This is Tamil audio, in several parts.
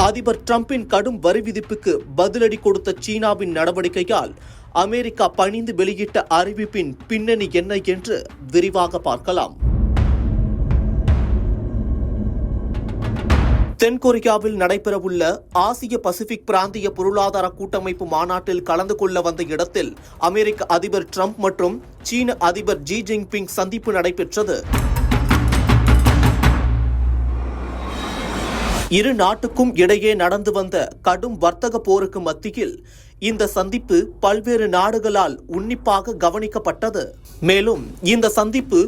அதிபர் டிரம்பின் கடும் வரி விதிப்புக்கு பதிலடி கொடுத்த சீனாவின் நடவடிக்கையால் அமெரிக்கா பணிந்து வெளியிட்ட அறிவிப்பின் பின்னணி என்ன என்று விரிவாக பார்க்கலாம். தென்கொரியாவில் நடைபெறவுள்ள ஆசிய பசிபிக் பிராந்திய பொருளாதார கூட்டமைப்பு மாநாட்டில் கலந்து கொள்ள வந்த இடத்தில் அமெரிக்க அதிபர் டிரம்ப் மற்றும் சீன அதிபர் ஜி ஜின்பிங் சந்திப்பு நடைபெற்றது. இரு நாட்டுக்கும் இடையே நடந்து வந்த கடும் வர்த்தக போருக்கு மத்தியில் இந்த சந்திப்பு பல்வேறு நாடுகளால் உன்னிப்பாக கவனிக்கப்பட்டது. மேலும் இந்த சந்திப்பு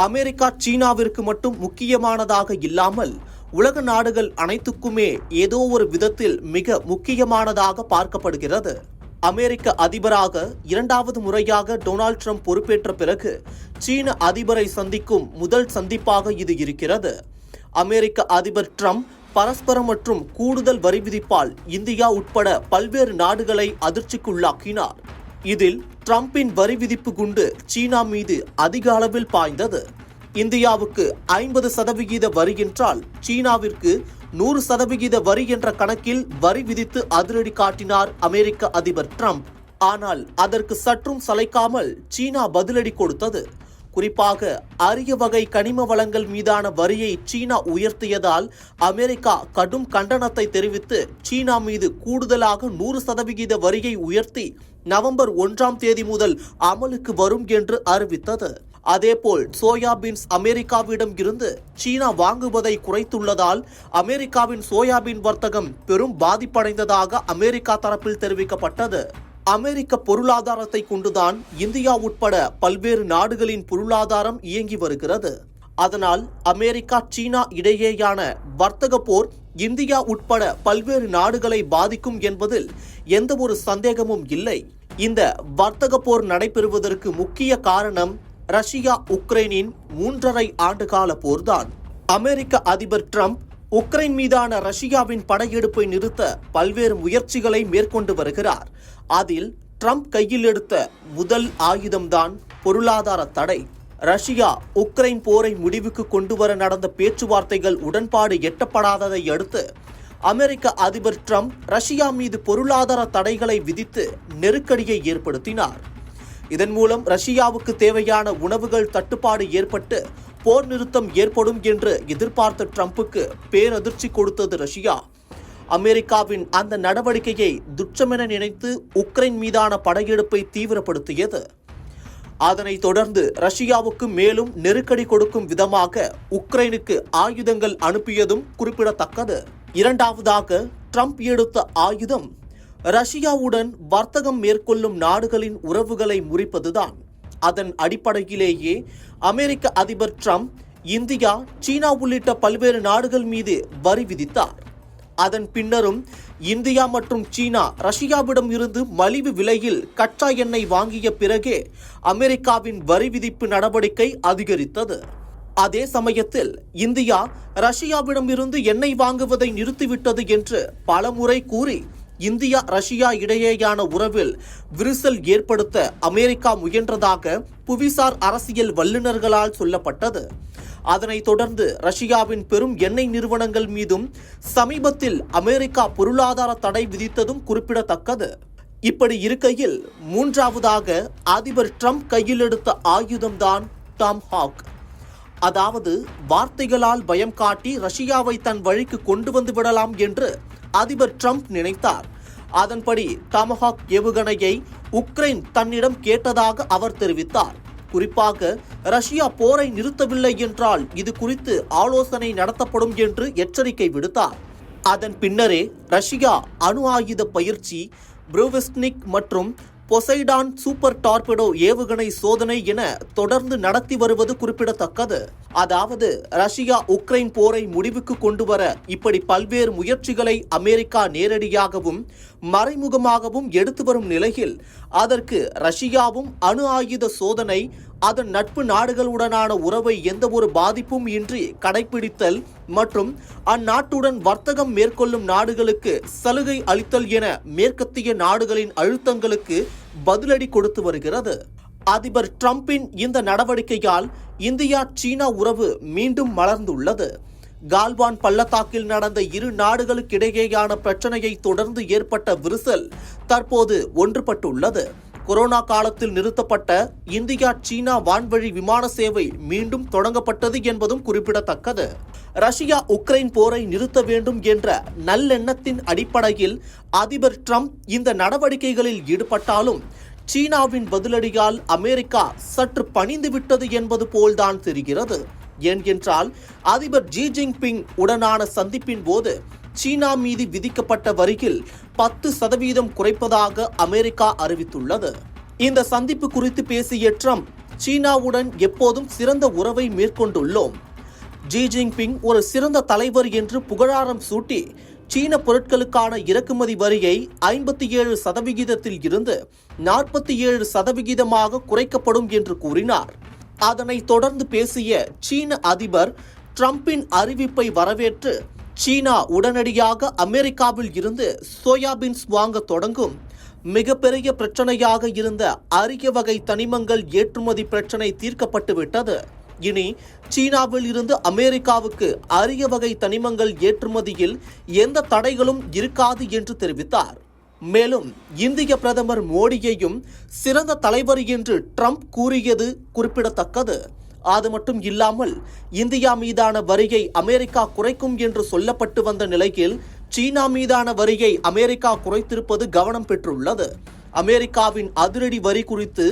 அமெரிக்கா சீனாவிற்கு மட்டும் முக்கியமானதாக இல்லாமல் உலக நாடுகள் அனைத்துக்குமே ஏதோ ஒரு விதத்தில் மிக முக்கியமானதாக பார்க்கப்படுகிறது. அமெரிக்க அதிபராக இரண்டாவது முறையாக டொனால்ட் ட்ரம்ப் பொறுப்பேற்ற பிறகு சீன அதிபரை சந்திக்கும் முதல் சந்திப்பாக இது இருக்கிறது. அமெரிக்க அதிபர் ட்ரம்ப் பரஸ்பர மற்றும் கூடுதல் வரி விதிப்பால் இந்தியா உட்பட பல்வேறு நாடுகளை அதிர்ச்சிக்குள்ளாக்கினார். இதில் ட்ரம்பின் வரி விதிப்பு குண்டு சீனா மீது அதிக அளவில் பாய்ந்தது. இந்தியாவுக்கு 50% வரி என்றால் சீனாவிற்கு 100% வரி என்ற கணக்கில் வரி விதித்து அதிரடி காட்டினார் அமெரிக்க அதிபர் ட்ரம்ப். ஆனால் அதற்கு சற்றும் சளைக்காமல் சீனா பதிலடி கொடுத்தது. குறிப்பாக அரிய வகை கனிம வளங்கள் மீதான வரியை சீனா உயர்த்தியதால் அமெரிக்கா கடும் கண்டனத்தை தெரிவித்து சீனா மீது கூடுதலாக 100% வரியை உயர்த்தி நவம்பர் 1 முதல் அமலுக்கு வரும் என்று அறிவித்தது. அதேபோல் சோயாபீன்ஸ் அமெரிக்காவிடம் இருந்து சீனா வாங்குவதை குறைத்துள்ளதால் அமெரிக்காவின் சோயாபீன் வர்த்தகம் பெரும் பாதிப்படைந்ததாக அமெரிக்கா தரப்பில் தெரிவிக்கப்பட்டது. அமெரிக்க பொருளாதாரத்தை கொண்டுதான் இந்தியா உட்பட பல்வேறு நாடுகளின் பொருளாதாரம் இயங்கி வருகிறது. அதனால் அமெரிக்கா சீனா இடையேயான வர்த்தக போர் இந்தியா உட்பட பல்வேறு நாடுகளை பாதிக்கும் என்பதில் எந்த ஒரு சந்தேகமும் இல்லை. இந்த வர்த்தக போர் நடைபெறுவதற்கு முக்கிய காரணம் ரஷ்யா உக்ரைனின் 3.5 ஆண்டுகால போர்தான். அமெரிக்க அதிபர் ட்ரம்ப் உக்ரைன் மீதான ரஷ்யாவின் படையெடுப்பை நிறுத்த பல்வேறு முயற்சிகளை மேற்கொண்டு வருகிறார். அதில் ட்ரம்ப் கையில் எடுத்த முதல் ஆயுதம்தான் பொருளாதார தடை. ரஷ்யா உக்ரைன் போரை முடிவுக்கு கொண்டுவர நடந்த பேச்சுவார்த்தைகள் உடன்பாடு எட்டப்படாததை அடுத்து அமெரிக்க அதிபர் ட்ரம்ப் ரஷ்யா மீது பொருளாதார தடைகளை விதித்து நெருக்கடியை ஏற்படுத்தினார். இதன் மூலம் ரஷ்யாவுக்கு தேவையான உணவுகள் தட்டுப்பாடு ஏற்பட்டு போர் நிறுத்தம் ஏற்படும் என்று எதிர்பார்த்த ட்ரம்புக்கு பேரதிர்ச்சி கொடுத்தது ரஷ்யா. அமெரிக்காவின் அந்த நடவடிக்கையை துச்சமென நினைத்து உக்ரைன் மீதான படையெடுப்பை தீவிரப்படுத்தியது. அதனைத் தொடர்ந்து ரஷ்யாவுக்கு மேலும் நெருக்கடி கொடுக்கும் விதமாக உக்ரைனுக்கு ஆயுதங்கள் அனுப்பியதும் குறிப்பிடத்தக்கது. இரண்டாவதாக ட்ரம்ப் எடுத்த ஆயுதம் ரஷ்யாவுடன் வர்த்தகம் மேற்கொள்ளும் நாடுகளின் உறவுகளை முறிப்பதுதான். அதன் அடிப்படையிலேயே அமெரிக்க அதிபர் ட்ரம்ப் இந்தியா சீனா உள்ளிட்ட பல்வேறு நாடுகள் மீது வரி விதித்தார். அதன் பின்னரும் இந்தியா மற்றும் சீனா ரஷ்யாவிடம் இருந்து மலிவு விலையில் கச்சா எண்ணெய் வாங்கிய பிறகே அமெரிக்காவின் வரி விதிப்பு நடவடிக்கை அதிகரித்தது. அதே சமயத்தில் இந்தியா ரஷ்யாவிடம் இருந்து எண்ணெய் வாங்குவதை நிறுத்திவிட்டது என்று பலமுறை கூறி இந்தியா ரஷ்யா இடையேயான உறவில் விரிசல் ஏற்படுத்த அமெரிக்கா முயன்றதாக புவிசார் அரசியல் வல்லுநர்களால் சொல்லப்பட்டது. அதனைத் தொடர்ந்து ரஷ்யாவின் பெரும் எண்ணெய் நிறுவனங்கள் மீதும் சமீபத்தில் அமெரிக்கா பொருளாதார தடை விதித்ததும் குறிப்பிடத்தக்கது. இப்படி இருக்கையில் மூன்றாவதாக அதிபர் ட்ரம்ப் கையில் எடுத்த ஆயுதம்தான் டாம்ஹாக். அதாவது வார்த்தைகளால் பயம் காட்டி ரஷ்யாவை தன் வழிக்கு கொண்டு வந்து விடலாம் என்று அதிபர் ட்ரம்ப் நினைத்தார். அதன்படி டாமஹாக் ஏவுகணையை உக்ரைன் தன்னிடம் கேட்டதாக அவர் தெரிவித்தார். குறிப்பாக ரஷ்யா போரை நிறுத்தவில்லை என்றால் இது குறித்து ஆலோசனை நடத்தப்படும் என்று எச்சரிக்கை விடுத்தார். அதன் பின்னரே ரஷ்யா அணு ஆயுத பயிற்சி, ப்ரூவெஸ்ட்னிக் மற்றும் பொசைடான் சூப்பர் டார்பெடோ ஏவுகணை சோதனை என தொடர்ந்து நடத்தி வருவது குறிப்பிடத்தக்கது. அதாவது ரஷ்யா உக்ரைன் போரை முடிவுக்கு கொண்டு வர இப்படி பல்வேறு முயற்சிகளை அமெரிக்கா நேரடியாகவும் மறைமுகமாகவும் எடுத்து வரும் நிலையில் அதற்கு ரஷ்யாவும் அணு ஆயுத சோதனை, அதன் நட்பு நாடுகளுடனான உறவை எந்த ஒரு பாதிப்பும் இன்றி கடைபிடித்தல் மற்றும் அந்நாட்டுடன் வர்த்தகம் மேற்கொள்ளும் நாடுகளுக்கு சலுகை அளித்தல் என மேற்கத்திய நாடுகளின் அழுத்தங்களுக்கு பதிலடி கொடுத்து வருகிறது. அதிபர் டிரம்பின் இந்த நடவடிக்கையால் இந்தியா சீனா உறவு மீண்டும் மலர்ந்துள்ளது. கால்வான் பள்ளத்தாக்கில் நடந்த இரு நாடுகளுக்கிடையேயான பிரச்சனையை தொடர்ந்து ஏற்பட்ட விரிசல் தற்போது ஒன்றுபட்டுள்ளது. கொரோனா காலத்தில் நிறுத்தப்பட்ட இந்தியா சீனா வான்வழி விமான சேவை மீண்டும் தொடங்கப்பட்டது என்பதும் குறிப்பிடத்தக்கது. ரஷ்யா உக்ரைன் போரை நிறுத்த வேண்டும் என்ற நல்லெண்ணத்தின் அடிப்படையில் அதிபர் டிரம்ப் இந்த நடவடிக்கைகளில் ஈடுபட்டாலும் சீனாவின் பதிலடியால் அமெரிக்கா சற்று பணிந்துவிட்டது என்பது போல்தான் தெரிகிறது. ஏனென்றால் அதிபர் ஜி ஜின்பிங் உடனான சந்திப்பின் போது சீனா மீது விதிக்கப்பட்ட வரியில் 10% குறைப்பதாக அமெரிக்கா அறிவித்துள்ளது. இந்த சந்திப்பு குறித்து பேசிய ட்ரம்ப், சீனாவுடன் எப்போதும் சிறந்த உறவை மேற்கொண்டுள்ளோம். ஜி ஜின்பிங் ஒரு சிறந்த தலைவர் என்று புகழாரம் சூட்டி சீன பொருட்களுக்கான இறக்குமதி வரியை 57% இருந்து 47% குறைக்கப்படும் என்று கூறினார். அதனைத் தொடர்ந்து பேசிய சீன அதிபர் ட்ரம்பின் அறிவிப்பை வரவேற்று சீனா உடனடியாக அமெரிக்காவில் இருந்து சோயாபீன்ஸ் வாங்க தொடங்கும். மிகப்பெரிய பிரச்சனையாக இருந்த அரிய வகை தனிமங்கள் ஏற்றுமதி பிரச்சனை தீர்க்கப்பட்டுவிட்டது. இனி சீனாவில் இருந்து அமெரிக்காவுக்கு அரிய வகை தனிமங்கள் ஏற்றுமதியில் எந்த தடைகளும் இருக்காது என்று தெரிவித்தார். மேலும் இந்திய பிரதமர் மோடியையும் சிறந்த தலைவர் என்று ட்ரம்ப் கூறியது குறிப்பிடத்தக்கது. அது மட்டும் இல்லாமல் இந்தியா மீதான வரியை அமெரிக்கா குறைக்கும் என்று சொல்லப்பட்டு வந்த நிலையில் சீனா மீதான வரியை அமெரிக்கா குறைத்திருப்பது கவனம் பெற்றுள்ளது. அமெரிக்காவின் அதிரடி வரி குறித்து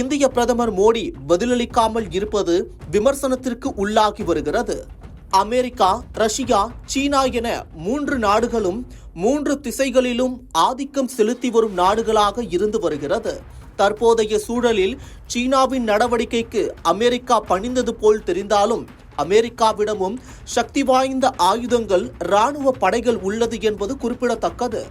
இந்திய பிரதமர் மோடி பதிலளிக்காமல் இருப்பது விமர்சனத்திற்கு உள்ளாகி வருகிறது. அமெரிக்கா, ரஷ்யா, சீனா என 3 நாடுகளும் 3 திசைகளிலும் ஆதிக்கம் செலுத்தி வரும் நாடுகளாக இருந்து வருகிறது. தற்போதைய சூழலில் சீனாவின் நடவடிக்கைக்கு அமெரிக்கா பணிந்தது போல் தெரிந்தாலும் அமெரிக்காவிடமும் சக்தி வாய்ந்த ஆயுதங்கள், இராணுவ படைகள் உள்ளது என்பது குறிப்பிடத்தக்கது.